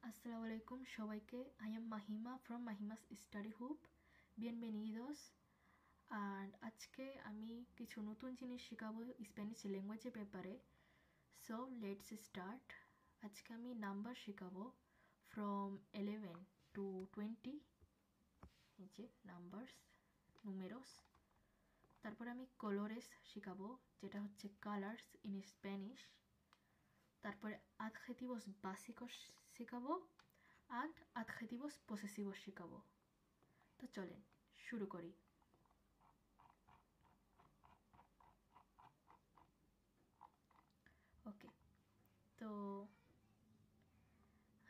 Assalamu alaikum সবাইকে I am Mahima from Mahima's Study Hub. Bienvenidos. And আজকে আমি কিছু নতুন জিনিস শেখাবো স্প্যানিশ ল্যাঙ্গুয়েজের ব্যাপারে। So let's start. আজকে আমি নাম্বার শেখাবো from 11 to 20, এই যে নাম্বারস, নুমেরোস। তারপর আমি কলোরেস শেখাবো, যেটা হচ্ছে কালার্স ইন স্প্যানিশ। তারপরে adjetivos básicos শেখাবো আর adjetivos posesivos শেখাবো। তো চলেন শুরু করি। ওকে, তো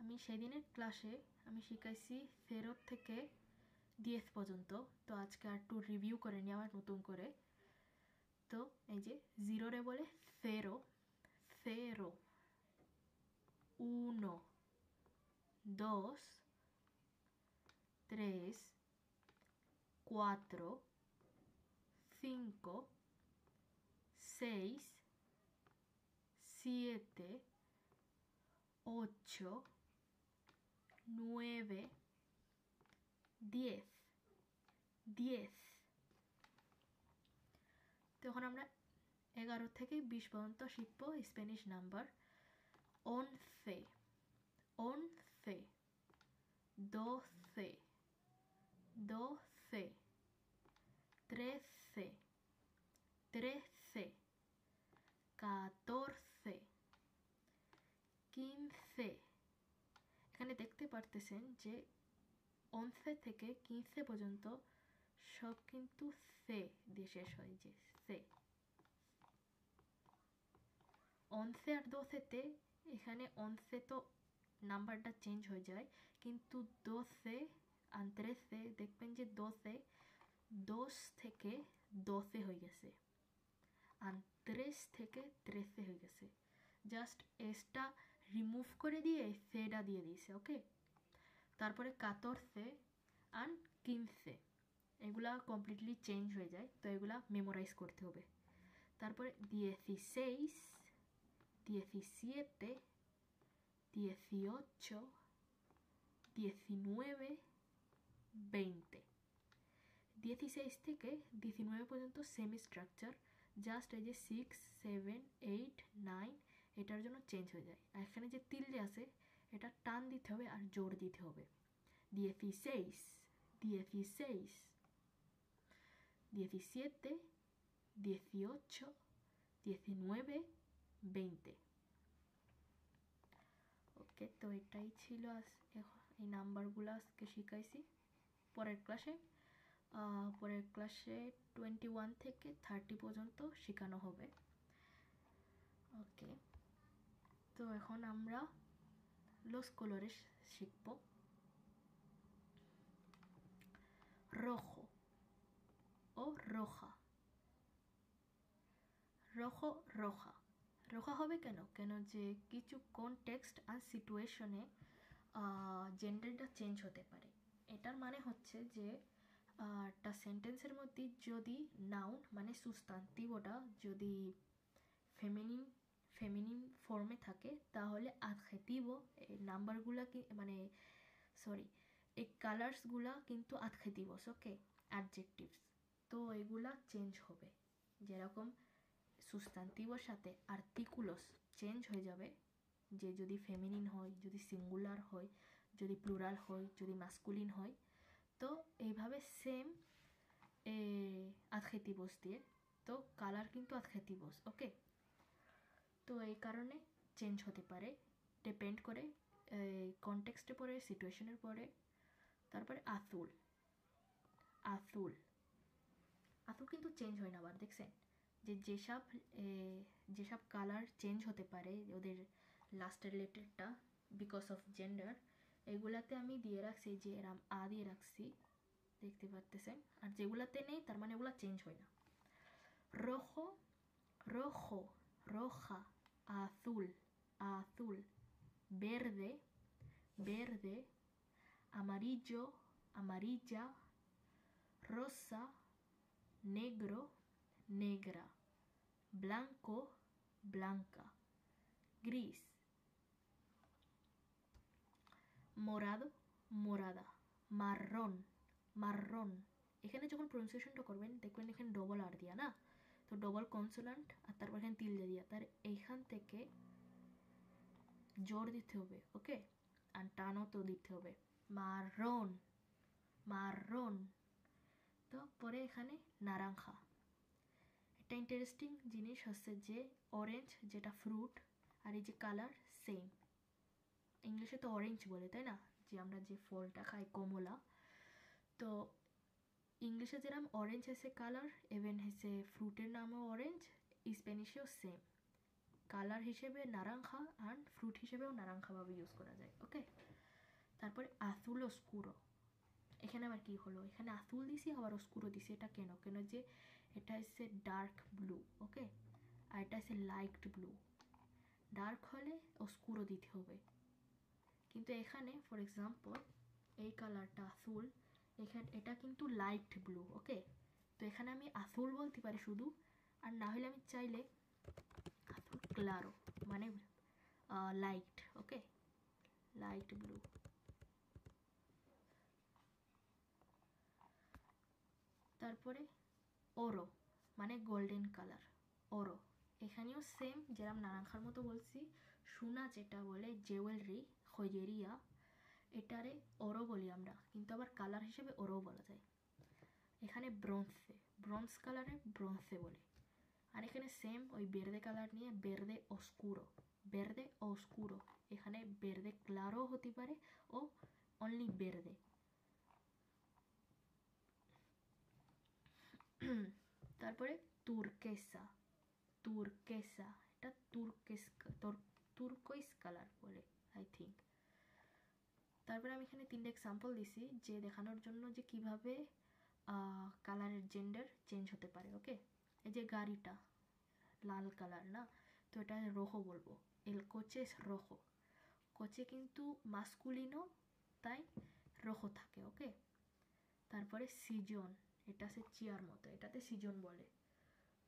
আমি সেদিনের ক্লাসে আমি শিখাইছি 0 থেকে 10 পর্যন্ত। তো আজকে আর একটু রিভিউ করে নিই আবার নতুন করে। তো এই যে 0 বলে 0, 0, 1, 2, 3, 4, 5, 6, 7, 8, 9, 10, 10। তো এখন আমরা 11 থেকে 20 পর্যন্ত শিখবো স্প্যানিশ নাম্বার। 11, 11, 12, 12, 13, 13, 14, 15। এখানে দেখতে পারতেছেন যে 11 থেকে 15 পর্যন্ত সব কিন্তু সে দিয়ে শেষ হয়, যে সে। 11 আর 12তে এখানে 11 তো নাম্বারটা চেঞ্জ হয়ে যায়, কিন্তু 12 আর 13 দেখবেন যে 10 থেকে 12 হয়ে গেছে আর 13 থেকে 13 হয়ে গেছে। জাস্ট এসটা রিমুভ করে দিয়ে সেটা দিয়ে দিয়েছে। ওকে, তারপরে 14 আর 15 এগুলা কমপ্লিটলি চেঞ্জ হয়ে যায়, তো এগুলা মেমোরাইজ করতে হবে। তারপরে 16, 17, 18, 19, 20। 16 থেকে 19 পর্যন্ত সেম স্ট্রাকচার, জাস্ট এই যে 6, 7, 8, 9 এটার জন্য চেঞ্জ হয়ে যায়। আর এখানে যে তিল্লে আছে এটা টান দিতে হবে আর জোর দিতে হবে। 16, 16, 17, 18, 19, 20। ওকে, তো এটাই ছিল এই নাম্বারগুলো আজকে শিখাইছি। পরের ক্লাসে 21 থেকে 30 পর্যন্ত শেখানো হবে। ওকে, তো এখন আমরা los colores শিখব। rojo ও roja, rojo, roja। রোজা হবে কেন যে কিছু কনটেক্সট আর সিচুয়েশনে জেন্ডারটা চেঞ্জ হতে পারে। এটার মানে হচ্ছে যে একটা সেন্টেন্সের মধ্যে যদি নাউন মানে সুস্তান্তিভটা যদি ফেমিনিন ফর্মে থাকে, তাহলে আদজেটিভও এই নাম্বারগুলা মানে এই কালার্সগুলা কিন্তু আদজেটিভস, ওকে, অ্যাডজেক্টিভস। তো এগুলা চেঞ্জ হবে, যেরকম সুস্তান্তিভর সাথে আর্টিকুলস চেঞ্জ হয়ে যাবে, যে যদি ফেমিনিন হয়, যদি সিঙ্গুলার হয়, যদি প্লুরাল হয়, যদি ম্যাসকুলিন হয়। তো এইভাবে সেম অ্যাডজেক্টিভস দিয়ে, তো কালার কিন্তু অ্যাডজেক্টিভস, ওকে। তো এই কারণে চেঞ্জ হতে পারে, ডিপেন্ড করে কনটেক্সটের পরে, সিচুয়েশনের পরে। তারপরে আজুল, আজুল, আজুল কিন্তু চেঞ্জ হয় না। আবার দেখছেন যে যেসব কালার চেঞ্জ হতে পারে ওদের লাস্টের লেটারটা বিকজ অফ জেন্ডার, এগুলাতে আমি দিয়ে রাখছি, যে এরম দিয়ে রাখছি, দেখতে পারতেছেন। আর যেগুলাতে নেই তার মানে এগুলা চেঞ্জ হয় না। rojo, rojo, roja, azul, azul, verde, verde, amarillo, amarilla, rosa, negro, negra, blanco, blanca, gris। morado, morada, marrón, marrón। এখানে যখন প্রনাউন্সিয়েশনটা করবেন দেখবেন এখানে ডবল আর দিয়া না, তো ডবল কনসোনান্ট আর তারপর এখানে তিলদে দিয়া, তার এইখান থেকে জোর দিতে হবে, ওকে, আর টানও তো দিতে হবে, মারন, মারন। তো পরে এখানে নারাঙ্গা। একটা ইন্টারেস্টিং জিনিস হচ্ছে যে অরেঞ্জ যেটা ফ্রুট আর এই যে কালার সেম, ইংলিশে তো অরেঞ্জ বলে তাই না, যে আমরা যে ফলটা খাই কমলা, তো ইংলিশে যেরকম অরেঞ্জ হয়েছে কালার, ইভেন হয়েছে ফ্রুটের নামও অরেঞ্জ, স্প্যানিশেও সেম কালার হিসেবে নারাঙ্গা আর ফ্রুট হিসেবেও নারাঙ্গাভাবে ইউজ করা যায়, ওকে। তারপরে আজুল অস্কুরো, এখানে আবার কি হলো, এখানে আজুল দিছি আবার অস্কুরো দিছি, এটা কেন, কেন যে এটা হচ্ছে ডার্ক ব্লু, ওকে, আর এটা হচ্ছে লাইট ব্লু, ডার্ক হলে অস্কুরো দিতে হবে, কিন্তু এখানে ফর এক্সাম্পল এই কালারটা আজুল, এখানে এটা কিন্তু লাইট ব্লু, ওকে, তো এখানে আমি আজুল বলতে পারি শুধু, আর না হলে আমি চাইলে আজুল ক্লারো মানে লাইট, ওকে, লাইট ব্লু। তারপরে ওরো মানে গোল্ডেন কালার, ওরো, এখানেও সেম যেরকম নারাঙ্গার মতো বলছি, সোনা যেটা বলে জুয়েলারি জয়েরিয়া, এটারে ওরো বলি আমরা, কিন্তু আবার কালার হিসেবে ওরো বলা যায়। এখানে ব্রোঞ্জে, ব্রোঞ্জ কালারে ব্রোঞ্জে বলে, আর এখানে সেম ওই বেরদে কালার নিয়ে বেরদে অস্কুরো, বেরদে অস্কুরো, এখানে বেরদে ক্লারো হতে পারে ও অনলি বেরদে। তারপরে তুর্কেসা, তুর্কেসা, এটা তুর্কোইস কালার বলে আই থিঙ্ক। তারপরে আমি এখানে তিনটে এক্সাম্পল দিছি যে দেখানোর জন্য যে কিভাবে কালারের জেন্ডার চেঞ্জ হতে পারে, ওকে। এই যে গাড়িটা লাল কালার না, তো এটা রোহো বলবো, এল কোচে রোহো, কোচে কিন্তু মাস্কুলিনো তাই রোহো থাকে, ওকে। তারপরে সিজন, এটা আছে চেয়ার মতো, এটাতে সিজন বলে,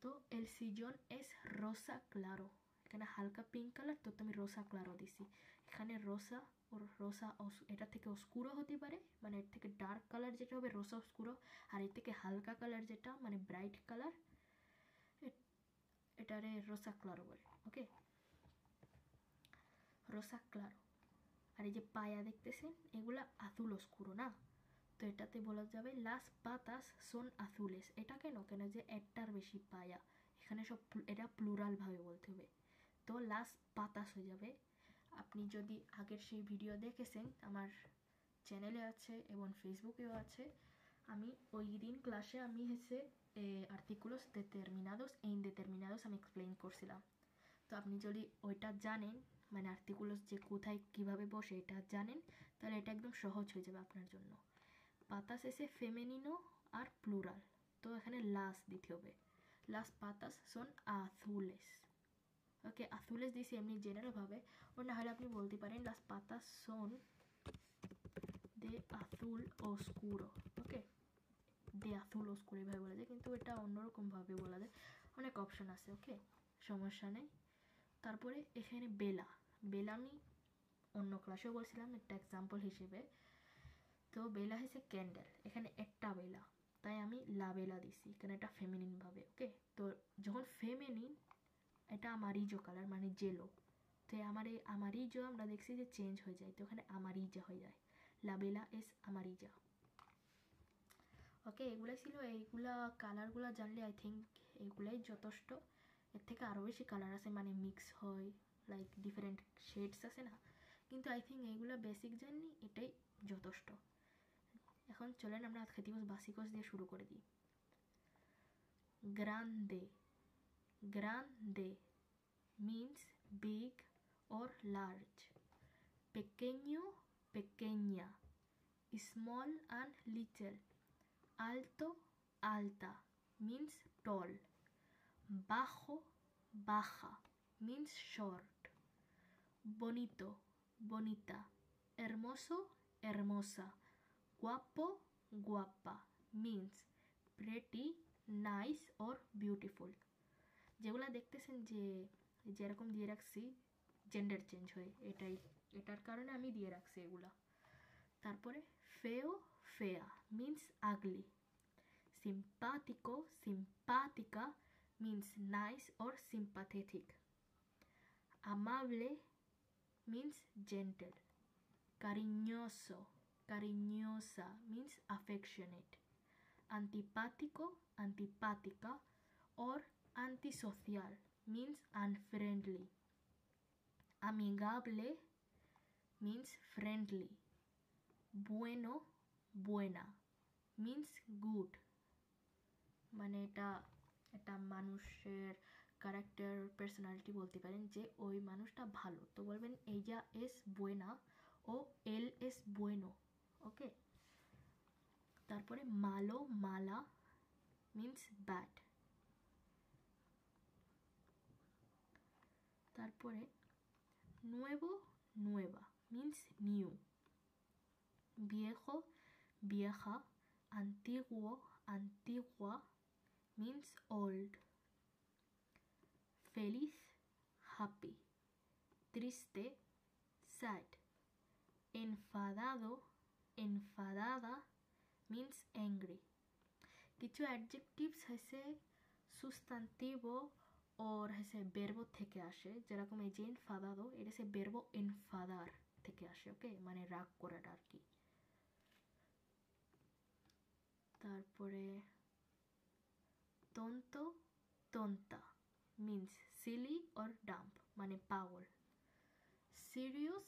তো এল সিজন এস রোসা ক্লারো, এখানে হালকা পিঙ্ক কালার তো আমি রোসা ক্লারো দিছি, এখানে রোসা ওর রোসা এটা থেকে অস্কুরো হতে পারে, মানে এর থেকে ডার্ক কালার যেটা হবে রোসা অস্কুরো, আর এর থেকে হালকা কালার যেটা মানে ব্রাইট কালার এটারে রোসা ক্লারো বলে, ওকে, রোসা ক্লারো। আর এই যে পায়া দেখতেছেন এগুলা আজুল অস্কুরো না, তো এটাতে বলা যাবে লাস পাতাস সোন আজুলেস, এটা কেন, কেন যে একটার বেশি পায়া, এখানে সব এটা প্লুরালভাবে বলতে হবে, তো লাস পাতাস হয়ে যাবে। আপনি যদি আগের সেই ভিডিও দেখেছেন আমার চ্যানেলে আছে এবং ফেসবুকেও আছে, আমি ওই দিন ক্লাসে আমি হচ্ছে আর্টিকুলোস দেটারমিনাদোস e indeterminados আমি এক্সপ্লেইন করছিলাম, তো আপনি যদি ওইটা জানেন মানে আর্টিকুলোস যে কোথায় কিভাবে বসে এটা জানেন, তাহলে এটা একদম সহজ হয়ে যাবে আপনার জন্য। পাতাস এসে ফেমিনিনো আর প্লুরাল, তো এখানে লাস দিতে হবে, লাস পাতাস সন আজুলেস, ওকে, আজুলেস দিছি এমনি জেনারেলভাবে, ও না হলে আপনি বলতে পারেন লাস পাতাস সন দে আজুল অস্কুরো, ওকে, দে আজুল অস্কুরো এভাবে বলা যায়, কিন্তু এটা অন্যরকমভাবে বলা যায়, অনেক অপশন আছে, ওকে, সমস্যা নেই। তারপরে এখানে বেলা, বেলা আমি অন্য ক্লাসেও বলছিলাম একটা এক্সাম্পল হিসেবে, তো বেলা হচ্ছে ক্যান্ডেল, এখানে একটা বেলা তাই আমি লা বেলা দিছি, কারণ এটা ফেমিনিন ভাবে, ওকে, তো যখন ফেমিনিন এটা আমারিজো কালার মানে জেলো, তো আমার এই আমারিজো আমরা দেখছি যে চেঞ্জ হয়ে যায়, তো ওখানে আমারিজা হয়ে যায়, লা বেলা এস আমারিজা, ওকে। এগুলাই ছিল, এইগুলা কালারগুলো জানলে আই থিঙ্ক এগুলাই যথেষ্ট, এর থেকে আরও বেশি কালার আছে মানে মিক্স হয়, লাইক ডিফারেন্ট শেডস আছে না, কিন্তু আই থিঙ্ক এইগুলো বেসিক জানি এটাই যথেষ্ট। এখন চলেন আমরা adjetivos básicos দিয়ে শুরু করে দিই। grande, grande means big or large, pequeño, pequeña, small and little, alto, alta means tall, bajo, baja means short, bonito, bonita, hermoso, hermosa, guapo, guapa means pretty, nice or beautiful। যেগুলো দেখতেছেন যে যেরকম দিয়ে রাখছি জেন্ডার চেঞ্জ হয়, এটার কারণে আমি দিয়ে রাখছি এগুলা। তারপরে feo, fea means ugly. Simpático, simpática means nice or sympathetic. Amable means gentle. Cariñoso, cariñosa means affectionate. Antipático, antipática or antisocial means unfriendly. Amigable means friendly. Bueno, buena means good. মানে এটা একটা মানুষের ক্যারেক্টার পার্সোনালিটি বলতে পারেন যে ওই মানুষটা ভালো, তো বলবেন ella es buena ও él es bueno. ওকে, তারপরে malo, mala means bad. তারপরে nuevo, nueva means new. Viejo, vieja, antiguo, antigua means old. Feliz, happy. Triste, sad. Enfadado, enfadada means angry. কিছু অ্যাডজেক্টিভস হচ্ছে সুস্তান্তিভো ওর হচ্ছে বেরবো থেকে আসে, যেরকম এই যে enfadado এটা হচ্ছে বেরবো enfadar থেকে আসে, ওকে, মানে রাগ করাটা আর কি। তারপরে tonto, tonta means silly or dumb মানে পাগল। সিরিয়াস,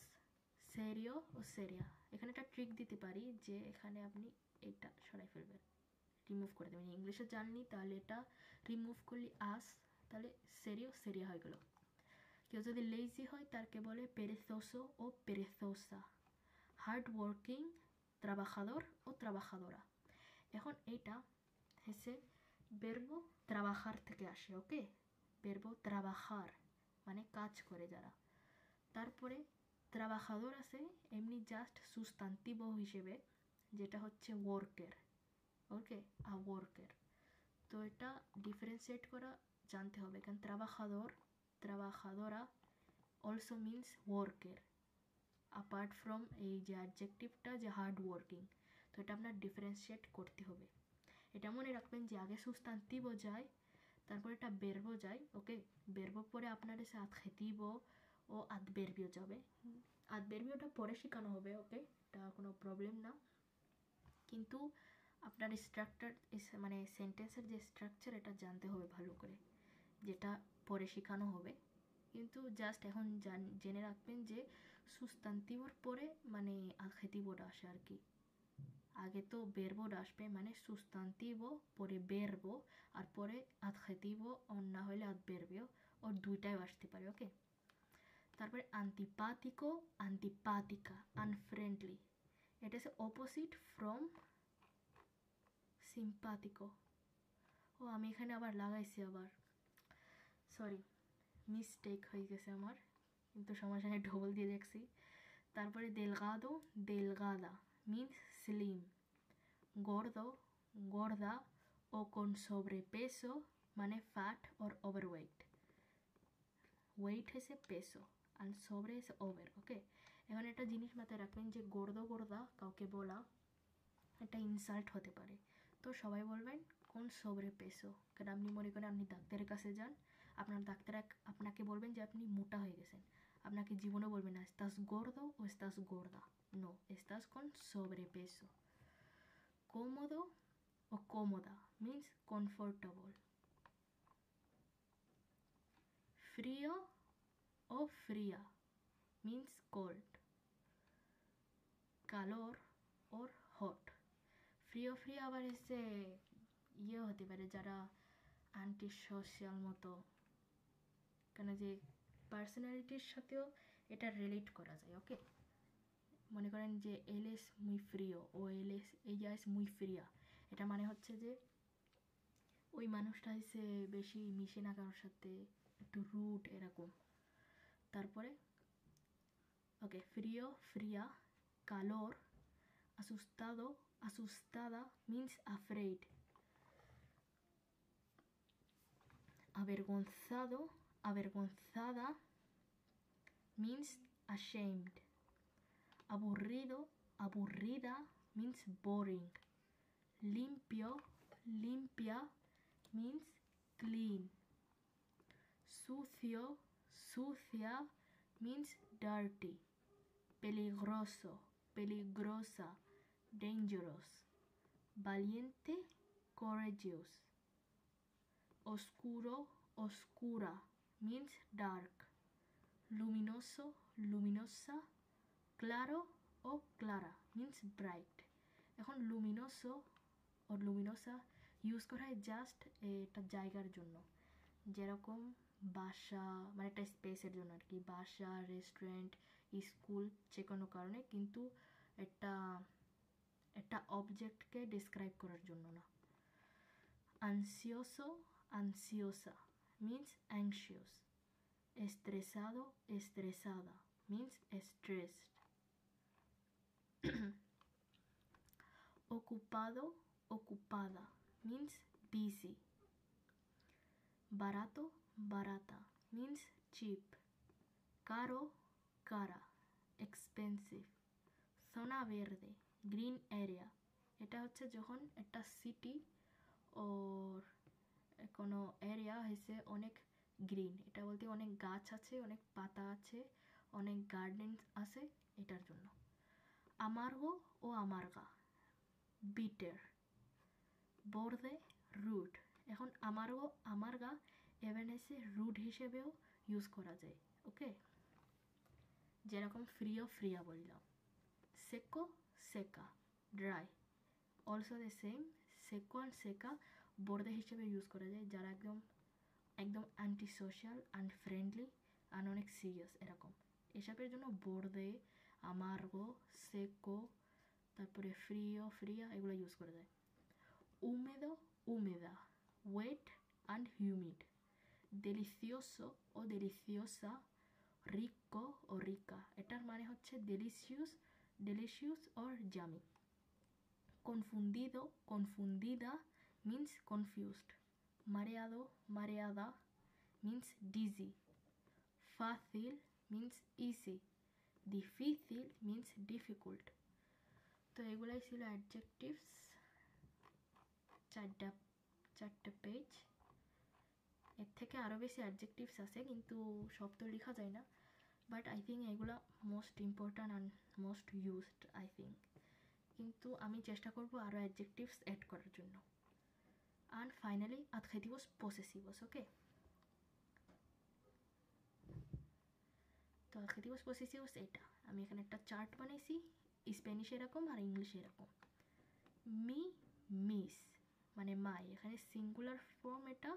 সেরিও ও সেরিয়া, এখানে একটা ট্রিক দিতে পারি যে এখানে আপনি এটা সরাই ফেলবেন, রিমুভ করে দেবেন। ইংলিশে জাননি তাহলে এটা রিমুভ করলে আস, তাহলে সেরিও সেরিয়া হয়ে গেল। কেউ যদি লেজি হয় তারকে বলে পেরেসোসো ও পেরেসোসা। হার্ড ওয়ার্কিং, ট্রাবাজাদর ও ট্রাবাজাদোরা। এখন এইটা হচ্ছে বেরবো ট্রাবাজার থেকে আসে, ওকে, বেরবো ট্রাবাজার মানে কাজ করে যারা। তারপরে ট্রাবাজাদর আছে এমনি জাস্ট সুস্তান্তিভ হিসেবে, যেটা হচ্ছে ওয়ার্কের, ওকে, আ ওয়ার্কের। তো এটা ডিফারেন্সিয়েট করা জানতে হবে, কারণ ট্রাবাজাদর, ট্রাবাজাদোরা অলসো মিনস ওয়ার্কের অ্যাপার্ট ফ্রম এই যে অ্যাডজেক্টিভটা যে হার্ড ওয়ার্কিং, তো এটা আপনার ডিফারেন্সিয়েট করতে হবে। এটা মনে রাখবেন যে আগে সুস্তান্তিভ যায়, তারপর এটা বেরবো যায়, ওকে, বেরবো পরে আপনার এসে adjetivo ও adverbio যাবে। adverbioটা পরে শেখানো হবে, ওকে, এটা কোনো প্রবলেম না, কিন্তু আপনার স্ট্রাকচার মানে সেন্টেন্সের যে স্ট্রাকচার এটা জানতে হবে ভালো করে, যেটা পরে শেখানো হবে। কিন্তু জাস্ট এখন জেনে রাখবেন যে সুস্তান্তিভর পরে মানে adjetivoটা আসে আর কি। আগে তো বেরবোটা আসবে মানে সুস্তান্তিভো, পরে বেরবো, আর পরে adjetivo আর না হলে adverbio, ওর দুইটাই আসতে পারে, ওকে। তারপরে antipático, antipática, unfriendly, এটা হচ্ছে অপোজিট ফ্রম সিম্পাথিকো। ও আমি এখানে আবার লাগাইছি, আবার সরি মিস্টেক হয়ে গেছে আমার, কিন্তু সমস্যা নেই, ডবল দিয়ে দেখছি। তারপরে delgado, delgada means slim. Gordo, gorda o con sobrepeso মানে fat or overweight. ওয়েট হচ্ছে পেসো আর sobre হচ্ছে ওভার, ওকে। এখন একটা জিনিস মাথায় রাখবেন যে gordo gorda কাউকে বলা এটা ইনসাল্ট হতে পারে, তো সবাই বলবেন কোন sobrepeso, কারণ আপনি মনে করেন আপনি ডাক্তারের কাছে যান, আপনার ডাক্তার আপনাকে বলবেন যে আপনি মোটা হয়ে গেছেন, আপনাকে জীবনে বলবেন না estás gordo o estás gorda, no, estás con sobrepeso. Cómodo o cómoda means comfortable. Frío o fría means cold. Calor or hot. ফ্রিও ফ্রি আবার এসে ইয়ে হতে পারে যারা অ্যান্টি সোশ্যাল মতো, কেন যে পার্সোনালিটির সাথেও এটা রিলেট করা যায়, ওকে। মনে করেন যে él es muy frío ও ella es muy fría, এটা মানে হচ্ছে যে ওই মানুষটা হচ্ছে বেশি মিশে না কারোর সাথে, একটু রুড এরকম। তারপরে ওকে, ফ্রিও, ফ্রিয়া, calor, asustado, asustada means afraid. Avergonzado, avergonzada means ashamed. Aburrido, aburrida means boring. Limpio, limpia means clean. Sucio, sucia means dirty. Peligroso, peligrosa, dangerous. Valiente, courageous. Oscuro, oscura means dark. Luminoso, luminosa, claro o clara means bright. এখন লুমিনোসো ও লুমিনোসা use করা হয় just একটা জায়গার জন্য, যেরকম বাসা মানে একটা স্পেসের জন্য আর কি, বাসা, রেস্টুরেন্ট, স্কুল, যে কোনো কারণে, কিন্তু একটা একটা অবজেক্টকে ডিসক্রাইব করার জন্য না। Ansioso, ansiosa means anxious. Estresado, estresada means stressed. Ocupado, ocupada means busy. Barato, barata means cheap. Caro, cara, expensive. Zona verde, green area, এটা হচ্ছে যখন একটা সিটি ওর কোনো এরিয়া হয়েছে অনেক গ্রিন, এটা বলতে অনেক গাছ আছে, অনেক পাতা আছে, অনেক গার্ডেন আছে, এটার জন্য। আমার্গো ও আমার্গা, বিটার। বর্দে, রুড। এখন আমার্গো আমার্গা এভেনেসে রুড হিসেবেও ইউজ করা যায়, ওকে, যেরকম ফ্রিও ফ্রিয়া বললাম। সেকো, সেকা, dry. Also the same, সেকো and সেকা বর্দে হিসেবে ইউজ করা যায় যারা একদম একদম অ্যান্টি সোশ্যাল, আনফ্রেন্ডলি আর অনেক সিরিয়াস এরকম, এসবের জন্য বর্দে, আমার্গো, সেকো, তারপরে ফ্রিও ফ্রিয়া এগুলো ইউজ করা যায়। উমেদো, উমেদা, ওয়েট অ্যান্ড হিউমিড। দেলিসিওসো ও দেলিসিওসা, রিকো ও রিকা, এটার মানে হচ্ছে delicious, delicious or Jami. Confundido, confundida means confused. Mareado, mareada means dizzy. Fácil means easy. Difícil means difficult. তো এগুলাই ছিল অ্যাডজেক্টিভস, চারটা পেজ। এর থেকে আরও বেশি অ্যাডজেক্টিভস আছে কিন্তু সব তো লেখা যায় না, বাট আই থিঙ্ক এগুলো most important and most used I think, কিন্তু আমি চেষ্টা করব আরও অ্যাডজেক্টিভস অ্যাড করার জন্য। অ্যান্ড ফাইনালি adjetivos posesivos, ওকে। তো adjetivos posesivos এটা আমি এখানে একটা চার্ট বানাইছি, স্প্যানিশে এরকম আর ইংলিশে এরকম। মি, মিস মানে মাই, এখানে সিঙ্গুলার ফর্ম এটা,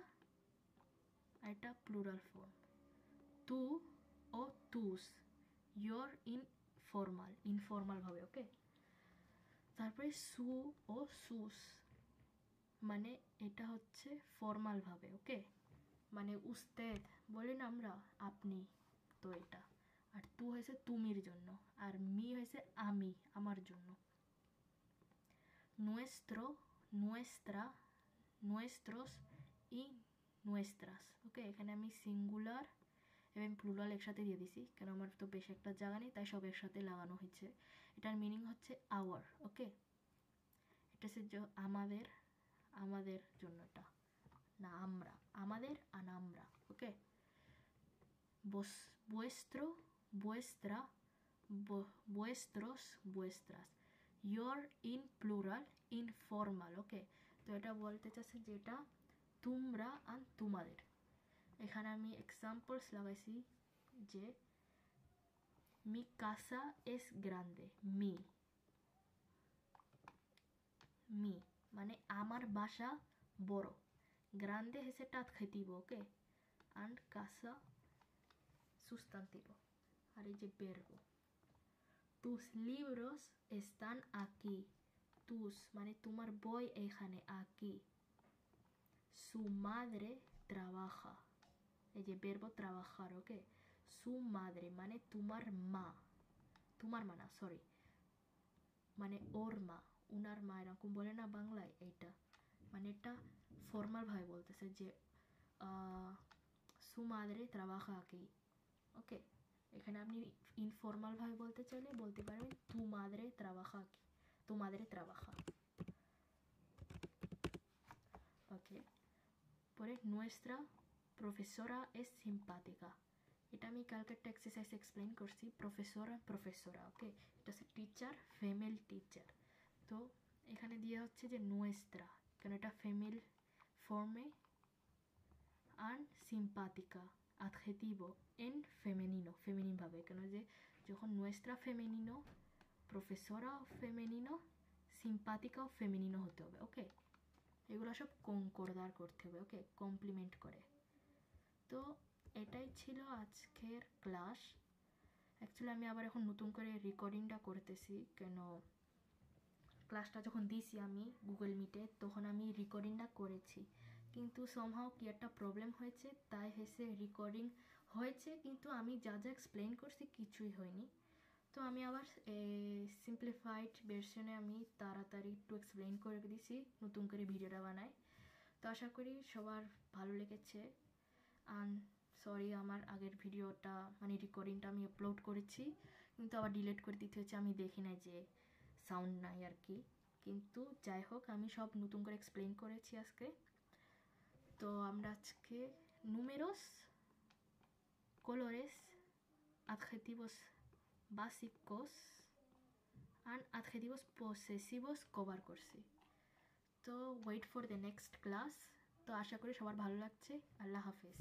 আর এটা প্লুরাল ফর্ম। তু ও তুস, ইয়োর ইনফর্মাল ভাবে, ওকে। তারপরে সু ও সুস মানে এটা হচ্ছে ফর্মাল ভাবে, ওকে, মানে উস্তেদ বলি না আমরা, আপনি, তো এটা। আর তু হয়েছে তুমির জন্য, আর মি হয়েছে আমি, আমার জন্য। nuestro, nuestra, nuestros y nuestras, ওকে। এখানে আমি সিঙ্গুলার এবং প্লুরাল একসাথে দিয়ে দিছি, কেন আমার তো বেশ একটা জায়গা নেই, তাই সব একসাথে লাগানো হয়েছে। এটার মিনিং হচ্ছে আওয়ার, ওকে। এটা হচ্ছে আমাদের, আমাদের জন্য, এটা না আমরা, আমাদের আর আমরা, ওকে। vuestro, vuestra, vuestros, vuestras, your in plural, informal, ওকে। তো এটা বলতে চাচ্ছে যেটা তোমরা আর তোমাদের। এখানে আমি এক্সাম্পলস লাগাইছি যে mi casa es grande, mi মানে আমার বাসা বড়, grande হচ্ছে একটা adjetivo, okay, and casa sustantivo, আর এই যে verbo। tus libros están aquí, tus মানে তোমার বই এখানে, aquí। su madre trabaja, এই যে verbo trabajar, ওকে। su madre মানে তোমার মা, তোমার মা না, সরি, মানে ওর মা, উনার মা এরকম বলে না বাংলায়, এইটা মানে এটা ফর্মাল ভাবে বলতেছে যে su madre trabaja aquí, ওকে। এখানে আপনি ইনফর্মালভাবে বলতে চাইলে বলতে পারবেন tu madre trabaja aquí, tu madre trabaja. ওকে, পরে nuestra profesora es simpática. এটা আমি কালকে একটা এক্সারসাইজ এক্সপ্লেন করছি, প্রফেসরা, ওকে, এটা হচ্ছে টিচার, ফিমেল টিচার। তো এখানে দিয়ে হচ্ছে যে nuestra, কারণ এটা ফিমেল ফর্মে, আর simpática adjetivo en femenino, feminine ভাবে, কেন যে যখন nuestra femenino, profesora femenino, simpática femenino হতে হবে। ওকে, এগুলো সব কনকর্ডার করতে হবে, ওকে, কমপ্লিমেন্ট করে। তো এটাই ছিল আজকের ক্লাস। অ্যাকচুয়ালি আমি আবার এখন নতুন করে রেকর্ডিংটা করতেছি, কেন ক্লাসটা যখন দিয়েছি আমি গুগল মিটে তখন আমি রেকর্ডিংটা করেছি, কিন্তু সামহাও কি একটা প্রবলেম হয়েছে, তাই হেসে রেকর্ডিং হয়েছে কিন্তু আমি যা যা এক্সপ্লেন করছি কিছুই হয়নি। তো আমি আবার সিম্পলিফাইড ভার্সনে আমি তাড়াতাড়ি একটু এক্সপ্লেন করে দিয়েছি, নতুন করে ভিডিওটা বানাই। তো আশা করি সবার ভালো লেগেছে। অ্যান্ড সরি, আমার আগের ভিডিওটা মানে রেকর্ডিংটা আমি আপলোড করেছি কিন্তু আবার ডিলিট করে দিতে হচ্ছে, আমি দেখি না যে সাউন্ড নাই আর কি। কিন্তু যাই হোক, আমি সব নতুন করে এক্সপ্লেন করেছি আজকে। তো আমরা আজকে números, colores, adjetivos básicos and adjetivos posesivos cover করছি। তো wait for the next class. তো আশা করি সবার ভালো লাগছে। আল্লাহ হাফেজ।